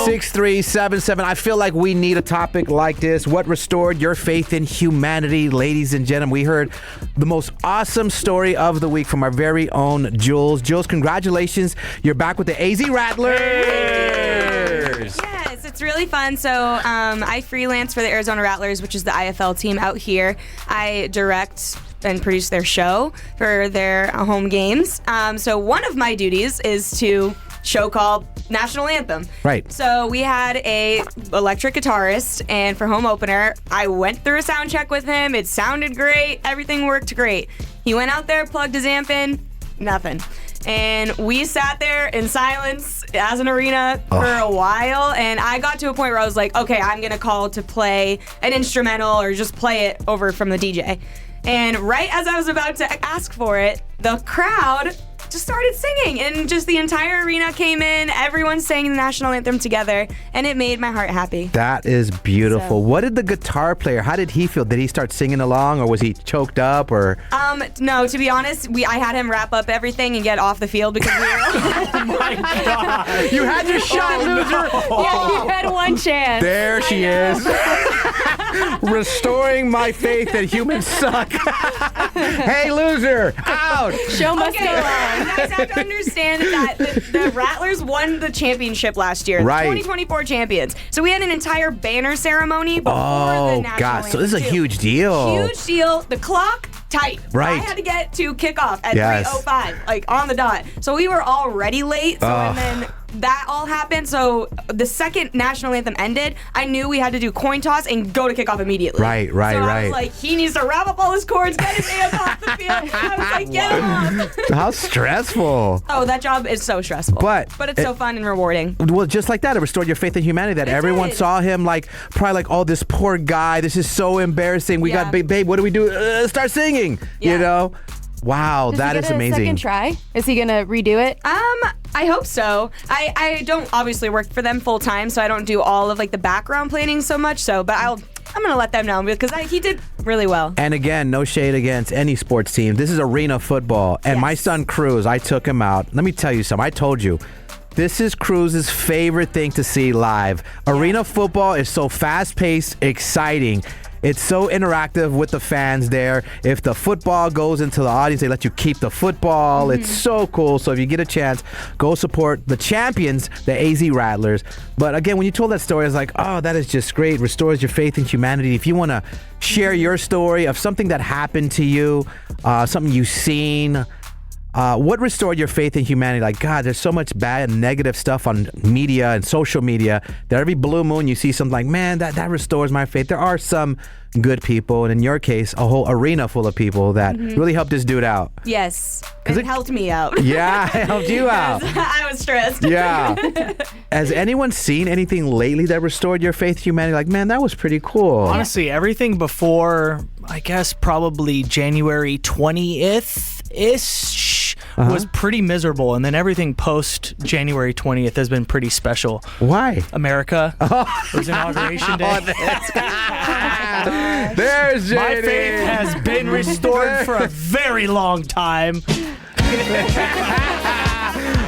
6377. I feel like we need a topic like this. What restored your faith in humanity? Ladies and gentlemen, we heard the most awesome story of the week from our very own Jules. Jules, congratulations. You're back with the AZ Rattlers. Yes, it's really fun. So I freelance for the Arizona Rattlers, which is the IFL team out here. I direct and produce their show for their home games. So one of my duties is to show call National Anthem. Right. So we had a electric guitarist, and for home opener, I went through a sound check with him. It sounded great. Everything worked great. He went out there, plugged his amp in, nothing. And we sat there in silence as an arena for a while, and I got to a point where I was like, okay, I'm going to call to play an instrumental or just play it over from the DJ. And right as I was about to ask for it, the crowd just started singing, and just the entire arena came in. Everyone sang the national anthem together, and it made my heart happy. That is beautiful. What did the guitar player, how did he feel? Did he start singing along, or was he choked up, or? No, to be honest, I had him wrap up everything and get off the field because we were. Oh my God! You had your shot, loser. Yeah, you had one chance. There she is. Restoring my faith that humans suck. Hey, loser, out. Show must go on. You guys have to understand that the Rattlers won the championship last year. Right. The 2024 champions. So we had an entire banner ceremony before the national God. So this is a anthem, too. huge deal. Huge deal. The clock, tight. Right. I had to get to kickoff at Yes. 3:05, like on the dot. So we were already late. So and then that all happened. So the second national anthem ended, I knew we had to do coin toss and go to kickoff immediately. Right. So I was like, he needs to wrap up all his cords, get his amp off the field. I was like, get him off. How stressful. Oh, that job is so stressful. But it's so fun and rewarding. Well, just like that, it restored your faith in humanity. That everyone did. saw him probably like, oh, this poor guy. This is so embarrassing. We got babe. What do we do? Start singing. Yeah. You know. Wow, Does that he is get a amazing. second try? Is he gonna redo it? I hope so. I don't obviously work for them full time, so I don't do all of like the background planning so much. So, but I'm gonna let them know because he did really well. And again, no shade against any sports team. This is arena football, and my son Cruz, I took him out. Let me tell you something. I told you. This is Cruz's favorite thing to see live. Arena football is so fast-paced, exciting. It's so interactive with the fans there. If the football goes into the audience, they let you keep the football. It's so cool. So if you get a chance, go support the champions, the AZ Rattlers. But again, when you told that story, I was like, oh, that is just great. Restores your faith in humanity. If you want to share your story of something that happened to you, something you've seen, what restored your faith in humanity? Like, God, there's so much bad and negative stuff on media and social media that every blue moon you see something like, man, that restores my faith. There are some good people, and in your case, a whole arena full of people that really helped this dude out. Yes, it helped me out. Yeah, it helped you out. I was stressed. Yeah. Has anyone seen anything lately that restored your faith in humanity? Like, man, that was pretty cool. Honestly, everything before, I guess, probably January 20th-ish was pretty miserable. And then everything post January 20th has been pretty special. Why? America. It was Inauguration Day. There's JD. My faith has been restored for a very long time.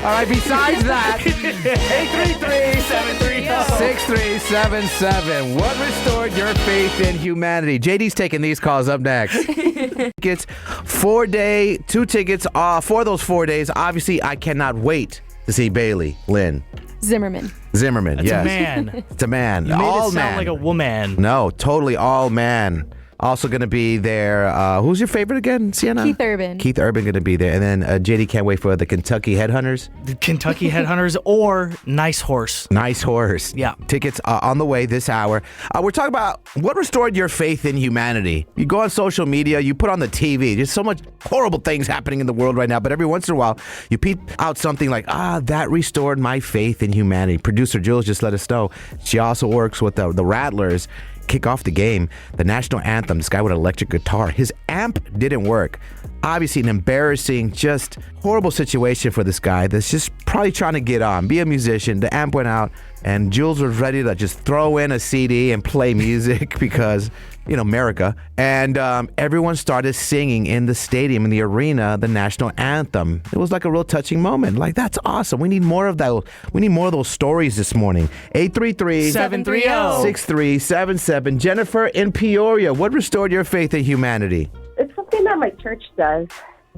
All right, besides that, 833-730-6377. What restored your faith in humanity? JD's taking these calls up next. Tickets, 4-day, 2 tickets for those 4 days. Obviously, I cannot wait to see Bailey Lynn Zimmerman. Zimmerman. That's Yes. a man. It's a man. You made all it sound man. like a woman. No, totally all man. Also going to be there. Who's your favorite again, Sienna? Keith Urban. Keith Urban going to be there. And then JD can't wait for the Kentucky Headhunters. The Kentucky Headhunters or Nice Horse. Nice Horse. Yeah. Tickets on the way this hour. We're talking about what restored your faith in humanity. You go on social media, you put on the TV. There's so much horrible things happening in the world right now. But every once in a while, you peep out something like, that restored my faith in humanity. Producer Jules just let us know. She also works with the Rattlers. Kick off the game, the national anthem, this guy with an electric guitar. His amp didn't work. Obviously an embarrassing, just horrible situation for this guy that's just probably trying to get on, be a musician. The amp went out and Jules was ready to just throw in a CD and play music because America. And everyone started singing in the stadium, in the arena, the national anthem. It was like a real touching moment. Like, that's awesome. We need more of that. We need more of those stories this morning. 833-730-6377. Jennifer in Peoria, what restored your faith in humanity? It's something that my church does.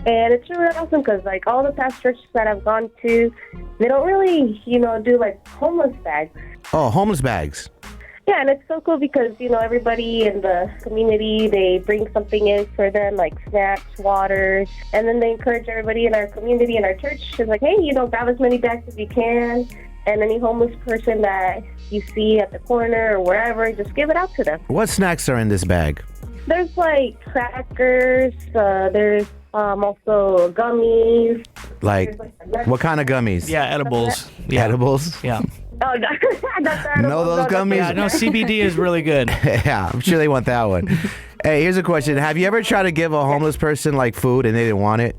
And it's really awesome because, like, all the past churches that I've gone to, they don't really, do, like, homeless bags. Oh, homeless bags. Yeah, and it's so cool because, everybody in the community, they bring something in for them, like snacks, water, and then they encourage everybody in our community, in our church, it's like, hey, grab as many bags as you can, and any homeless person that you see at the corner or wherever, just give it out to them. What snacks are in this bag? There's, like, crackers, there's also gummies. Like, what kind of gummies? Yeah, edibles. Yeah. Edibles? Yeah. Oh, no. That's No, those gummies? Yeah, no, CBD is really good. Yeah, I'm sure they want that one. Hey, here's a question. Have you ever tried to give a homeless person, like, food and they didn't want it?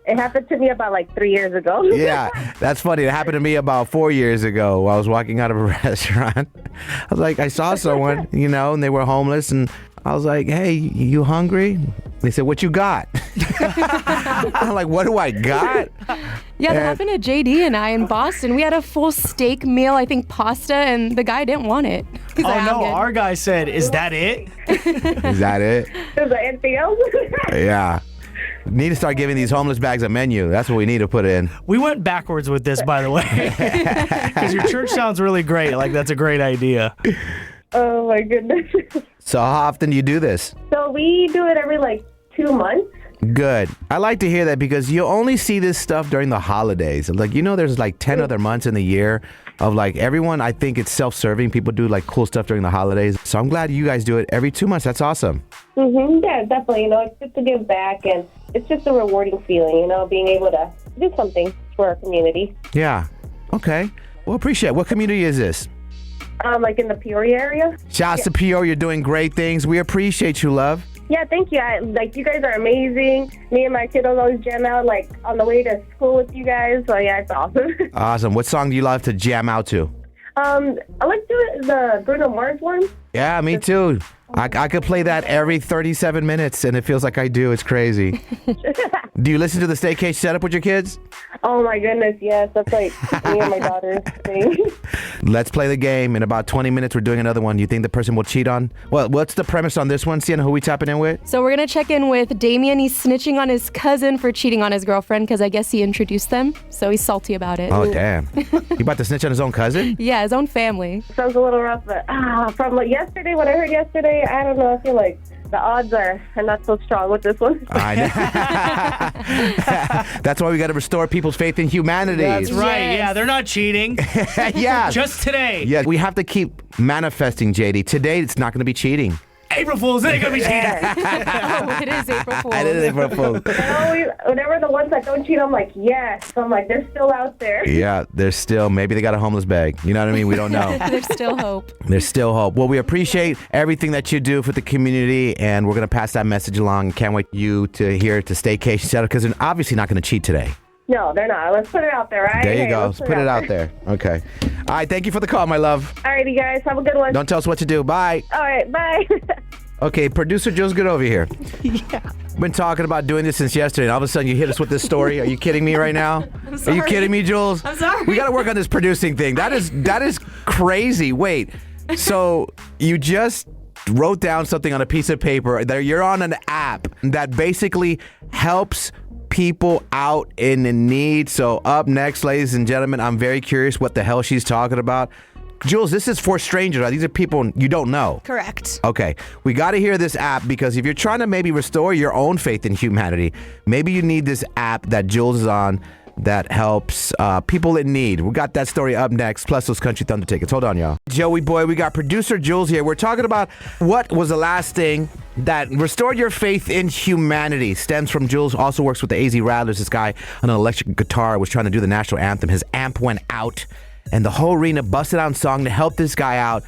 It happened to me about, like, 3 years ago. Yeah, that's funny. It happened to me about 4 years ago while I was walking out of a restaurant. I was like, I saw someone, and they were homeless, and I was like, hey, you hungry? They said, what you got? I'm like, what do I got? Yeah, that happened to JD and I in Boston. We had a full steak meal, I think pasta, and the guy didn't want it. He's Oh, like, "I'm no, good." our guy said, is that it? Is that it? Is there anything else? Yeah. Need to start giving these homeless bags a menu. That's what we need to put in. We went backwards with this, by the way. Because your church sounds really great. Like, that's a great idea. Oh, my goodness. So how often do you do this? So we do it every, like, 2 months. Good. I like to hear that because you only see this stuff during the holidays. Like, there's like 10 other months in the year of like everyone. I think it's self-serving. People do like cool stuff during the holidays. So I'm glad you guys do it every 2 months. That's awesome. Yeah, definitely. It's good to give back, and it's just a rewarding feeling, being able to do something for our community. Yeah. Okay. Well, appreciate it. What community is this? Like in the Peoria area. Shouts to Peoria. You're doing great things. We appreciate you, love. Yeah, thank you. You guys are amazing. Me and my kiddos always jam out, like, on the way to school with you guys. So, yeah, it's awesome. Awesome. What song do you love to jam out to? I like to do the Bruno Mars one. Yeah, me too. I could play that every 37 minutes, and it feels like I do. It's crazy. Do you listen to the Staycation setup with your kids? Oh, my goodness, yes. That's like me and my daughter's thing. Let's play the game. In about 20 minutes, we're doing another one. You think the person will cheat on? Well, what's the premise on this one, Sienna? Who we tapping in with? So we're going to check in with Damien. He's snitching on his cousin for cheating on his girlfriend because I guess he introduced them. So he's salty about it. Oh, damn. He about to snitch on his own cousin? Yeah, his own family. Sounds a little rough, but from like yesterday, what I heard yesterday, I don't know. I feel like the odds are not so strong with this one. I know. That's why we got to restore people's faith in humanity. That's right. Yes. Yeah, they're not cheating. Yeah. Just today. Yeah, we have to keep manifesting, JD. Today, it's not going to be cheating. April Fools, they ain't gonna be cheating. Oh, it is April Fool's. It is April Fool's. Whenever the ones that don't cheat, I'm like, yes. I'm like, they're still out there. Yeah, there's still, maybe they got a homeless bag. You know what I mean? We don't know. There's still hope. There's still hope. Well, we appreciate everything that you do for the community, and we're going to pass that message along. Can't wait you to hear it to Staycation Setup because they're obviously not going to cheat today. No, they're not. Let's put it out there, right? There you go. Let's Let's put it out there. Okay. All right. Thank you for the call, my love. All righty, guys. Have a good one. Don't tell us what to do. Bye. All right, bye. Okay, producer Joe's good over here. Yeah. Been talking about doing this since yesterday, and all of a sudden you hit us with this story. Are you kidding me right now? I'm sorry. Are you kidding me, Jules? I'm sorry. We got to work on this producing thing. That is crazy. Wait, so you just wrote down something on a piece of paper that you're on an app that basically helps people out in need. So up next, ladies and gentlemen, I'm very curious what the hell she's talking about. Jules, this is for strangers. These are people you don't know. Correct. Okay, we got to hear this app because if you're trying to maybe restore your own faith in humanity, maybe you need this app that Jules is on that helps people in need. We got that story up next, plus those Country Thunder tickets. Hold on, y'all. Joey boy, we got producer Jules here. We're talking about what was the last thing that restored your faith in humanity. Stems from Jules, also works with the AZ Rattlers. This guy on an electric guitar was trying to do the national anthem. His amp went out. And the whole arena busted out a song to help this guy out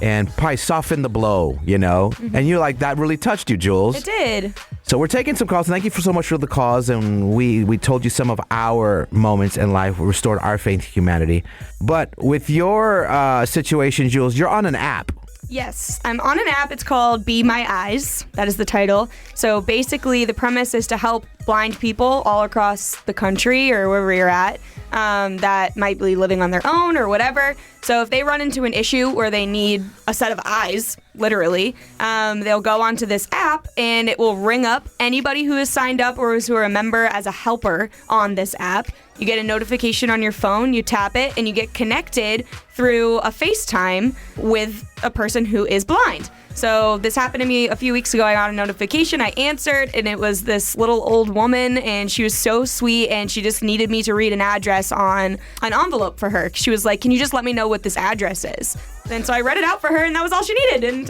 and probably soften the blow, you know? Mm-hmm. And you're like, that really touched you, Jules. It did. So we're taking some calls. Thank you so much for the calls. And we told you some of our moments in life, restored our faith in humanity. But with your situation, Jules, you're on an app. Yes, I'm on an app. It's called Be My Eyes. That is the title. So basically, the premise is to help blind people all across the country or wherever you're at that might be living on their own or whatever. So if they run into an issue where they need a set of eyes, literally, they'll go onto this app and it will ring up anybody who is signed up or who are a member as a helper on this app. You get a notification on your phone, you tap it, and you get connected through a FaceTime with a person who is blind. So this happened to me a few weeks ago. I got a notification, I answered, and it was this little old woman, and she was so sweet, and she just needed me to read an address on an envelope for her. She was like, "Can you just let me know what this address is?" And so I read it out for her, and that was all she needed. And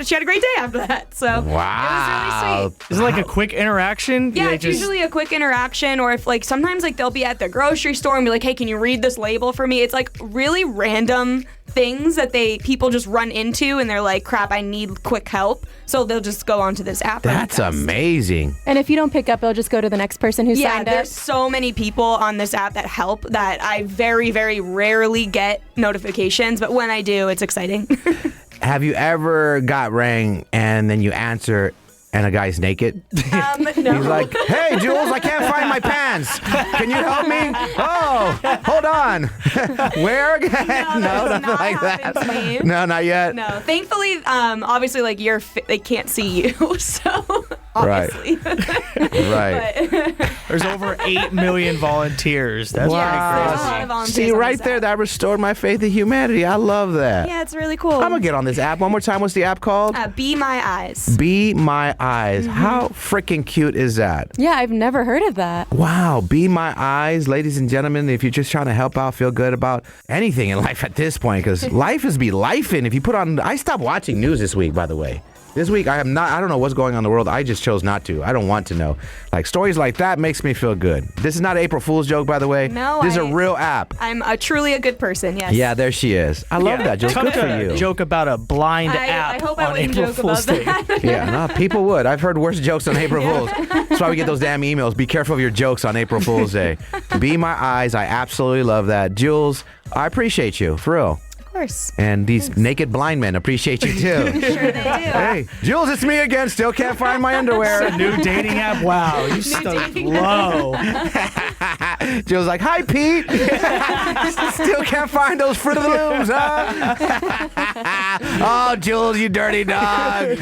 she had a great day after that. So Wow. it was really sweet. Is it like a quick interaction? Yeah, They it's usually a quick interaction, or if like sometimes like they'll be at the grocery store and be like, "Hey, can you read this label for me?" It's like really random things that people just run into, and they're like, "Crap, I need quick help," so they'll just go onto this app. That's amazing. And if you don't pick up, it'll just go to the next person who Yeah, signed up. there's so many people on this app that help that I very, very rarely get notifications, but when I do, it's exciting. Have you ever got rang and then you answer and a guy's naked? No. He's like, "Hey, Jules, I can't find my pants. Can you help me?" "Oh, hold on." Where again? No, that's not like happened that. to me. No, not yet. No, thankfully, obviously, like they can't see you, so obviously. Right. But, There's over 8 million volunteers. That's Wow. there's a pretty lot crazy. of volunteers See, on right this there, app. that restored my faith in humanity. I love that. Yeah, it's really cool. I'm gonna get on this app one more time. What's the app called? Be My Eyes. Be My Eyes. Mm-hmm. How freaking cute is that? Yeah, I've never heard of that. Wow, Be My Eyes, ladies and gentlemen. If you're just trying to help out, feel good about anything in life at this point, because life is be lifing. If you put on, I stopped watching news this week, by the way. This week, I don't know what's going on in the world. I just chose not to. I don't want to know. Like, stories like that makes me feel good. This is not an April Fool's joke, by the way. No, This is a real app. I'm truly a good person, yes. Yeah, there she is. I love that. Just Tough good for to you. joke about a blind app I hope I on wouldn't April joke Fool's about Day. that. Yeah, no, people would. I've heard worse jokes on April Fools. That's why we get those damn emails. Be careful of your jokes on April Fool's Day. Be My Eyes. I absolutely love that. Jules, I appreciate you, for real. Of course. And these naked blind men appreciate you too. Sure they do. Hey, Jules, it's me again. Still can't find my underwear. New dating app? Wow, you stuck dating low. Jill's like, "Hi, Pete." Still can't find those Fruit of the Looms, huh? Oh, Jules, you dirty dog.